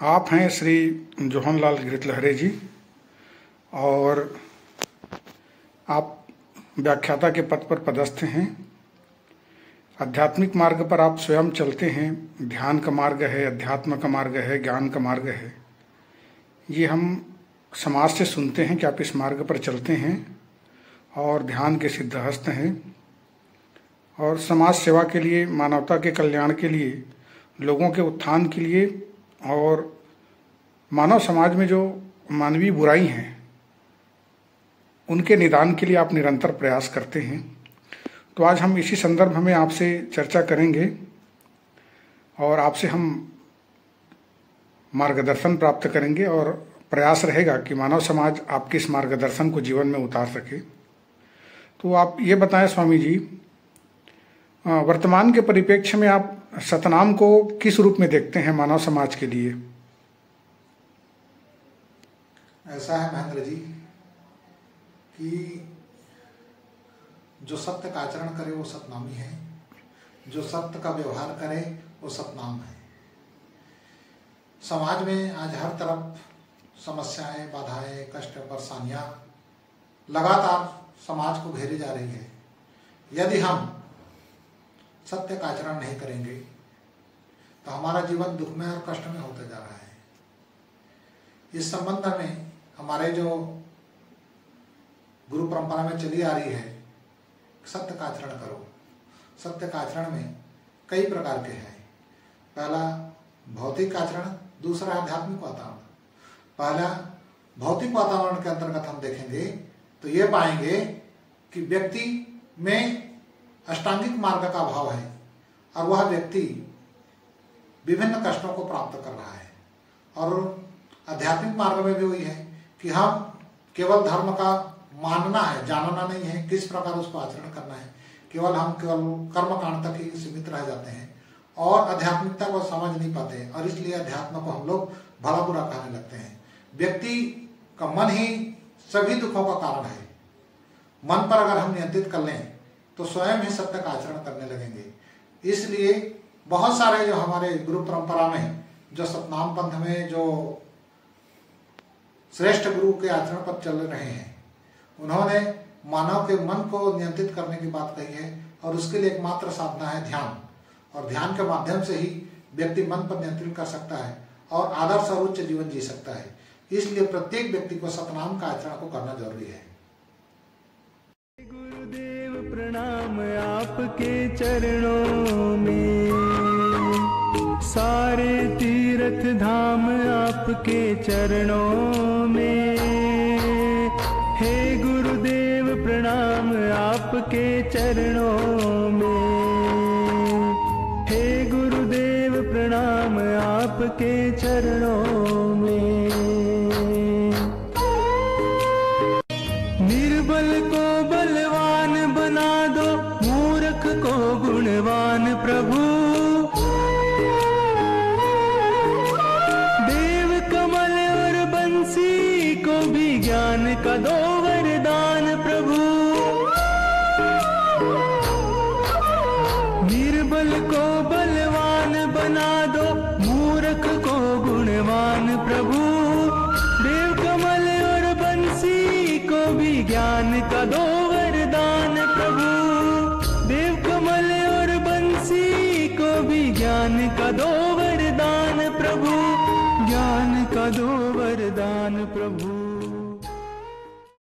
आप हैं श्री जौहनलाल गिरतलहरे जी और आप व्याख्याता के पद पर पदस्थ हैं। आध्यात्मिक मार्ग पर आप स्वयं चलते हैं। ध्यान का मार्ग है, अध्यात्म का मार्ग है, ज्ञान का मार्ग है। ये हम समाज से सुनते हैं कि आप इस मार्ग पर चलते हैं और ध्यान के सिद्धहस्त हैं और समाज सेवा के लिए, मानवता के कल्याण के लिए, लोगों के उत्थान के लिए और मानव समाज में जो मानवीय बुराई हैं उनके निदान के लिए आप निरंतर प्रयास करते हैं। तो आज हम इसी संदर्भ में आपसे चर्चा करेंगे और आपसे हम मार्गदर्शन प्राप्त करेंगे और प्रयास रहेगा कि मानव समाज आपके इस मार्गदर्शन को जीवन में उतार सके। तो आप ये बताएं स्वामी जी, वर्तमान के परिप्रेक्ष्य में आप सतनाम को किस रूप में देखते हैं मानव समाज के लिए? ऐसा है महेंद्र जी कि जो सत्य का आचरण करे वो सतनामी है, जो सत्य का व्यवहार करे वो सतनाम है। समाज में आज हर तरफ समस्याएं, बाधाएं, कष्ट, परेशानियां लगातार समाज को घेरे जा रही है। यदि हम सत्य का आचरण नहीं करेंगे तो हमारा जीवन दुख में और कष्ट में होता जा रहा है। इस संबंध में हमारे जो गुरु परंपरा में चली आ रही है, सत्य का आचरण करो। सत्य का आचरण में कई प्रकार के हैं। पहला भौतिक आचरण, दूसरा आध्यात्मिक वातावरण। पहला भौतिक वातावरण के अंतर्गत हम देखेंगे तो ये पाएंगे कि व्यक्ति में अष्टांगिक मार्ग का अभाव है और वह व्यक्ति विभिन्न कष्टों को प्राप्त कर रहा है। और आध्यात्मिक मार्ग में भी वही है कि हम केवल धर्म का मानना है, जानना नहीं है किस प्रकार उसको आचरण करना है। हम केवल कर्मकांड तक ही सीमित रह जाते हैं और आध्यात्मिकता को समझ नहीं पाते और इसलिए अध्यात्म को हम लोग भला बुरा कहने लगते हैं। व्यक्ति का मन ही सभी दुखों का कारण है। मन पर अगर हम नियंत्रित कर लें तो स्वयं ही सत्य का आचरण करने लगेंगे। इसलिए बहुत सारे जो हमारे गुरु परंपरा में, जो सतनाम पंथ में जो श्रेष्ठ गुरु के आचरण पर चल रहे हैं, उन्होंने मानव के मन को नियंत्रित करने की बात कही है और उसके लिए एकमात्र साधना है ध्यान। और ध्यान के माध्यम से ही व्यक्ति मन पर नियंत्रण कर सकता है और आदर्श और उच्च जीवन जी सकता है। इसलिए प्रत्येक व्यक्ति को सतनाम का आचरण को करना जरूरी है। गुरुदेव प्रणाम आपके चरणों में, सारे तीर्थ धाम आपके चरणों में। हे गुरुदेव प्रणाम आपके चरणों में, हे गुरुदेव प्रणाम आपके चरणों में। निर्बल को बलवान बना दो, मूर्ख को गुणवान प्रभु। देव कमल और बंसी को भी ज्ञान का दो वरदान प्रभु। निर्बल को बलवान बना दो, मूर्ख को गुणवान प्रभु। देव कमल और बंसी को भी ज्ञान का दो वरदान प्रभु। देव कमल और बंसी को भी ज्ञान का दो वरदान प्रभु। ज्ञान का दो वरदान प्रभु।